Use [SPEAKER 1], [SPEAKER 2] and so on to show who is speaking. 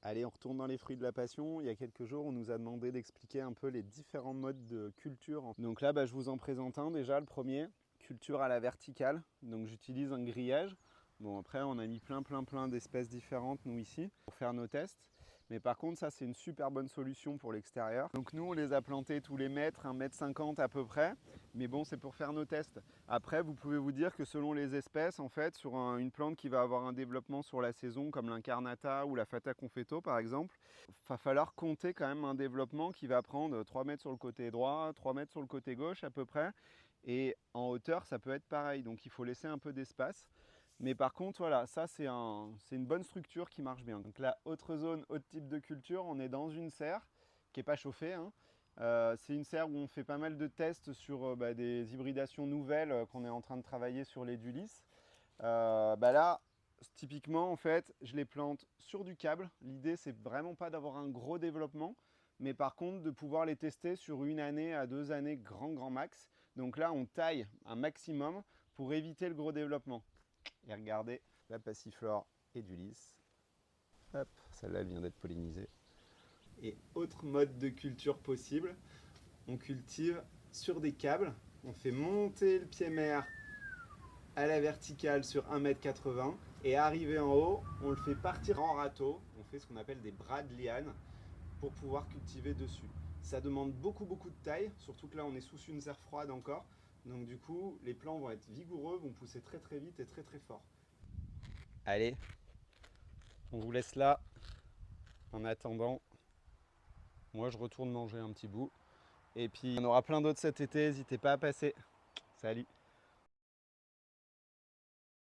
[SPEAKER 1] Allez, on retourne dans les fruits de la passion. Il y a quelques jours, on nous a demandé d'expliquer un peu les différents modes de culture. Donc là, je vous en présente un déjà, le premier, culture à la verticale. Donc j'utilise un grillage. Bon, après, on a mis plein d'espèces différentes, nous, ici, pour faire nos tests. Mais par contre, ça, c'est une super bonne solution pour l'extérieur. Donc nous, on les a plantés tous les mètres, 1,50 m à peu près. Mais bon, c'est pour faire nos tests. Après, vous pouvez vous dire que selon les espèces, en fait, sur une plante qui va avoir un développement sur la saison, comme l'incarnata ou la fata confetto, par exemple, il va falloir compter quand même un développement qui va prendre 3 mètres sur le côté droit, 3 mètres sur le côté gauche à peu près. Et en hauteur, ça peut être pareil. Donc il faut laisser un peu d'espace. Mais par contre, voilà, ça c'est une bonne structure qui marche bien. Donc là, autre zone, autre type de culture, on est dans une serre qui n'est pas chauffée, hein. C'est une serre où on fait pas mal de tests sur des hybridations nouvelles qu'on est en train de travailler sur les Dulis. Là, typiquement, en fait, je les plante sur du câble. L'idée, c'est vraiment pas d'avoir un gros développement, mais par contre de pouvoir les tester sur 1 année à 2 années grand max. Donc là, on taille un maximum pour éviter le gros développement. Et regardez, la passiflore et du lys. Hop, celle-là elle vient d'être pollinisée. Et autre mode de culture possible, on cultive sur des câbles. On fait monter le pied mère à la verticale sur 1,80 m et arrivé en haut, on le fait partir en râteau. On fait ce qu'on appelle des bras de liane pour pouvoir cultiver dessus. Ça demande beaucoup de taille, surtout que là on est sous une serre froide encore. Donc du coup, les plants vont être vigoureux, vont pousser très vite et très fort. Allez, on vous laisse là. En attendant, moi je retourne manger un petit bout. Et puis on aura plein d'autres cet été, n'hésitez pas à passer. Salut!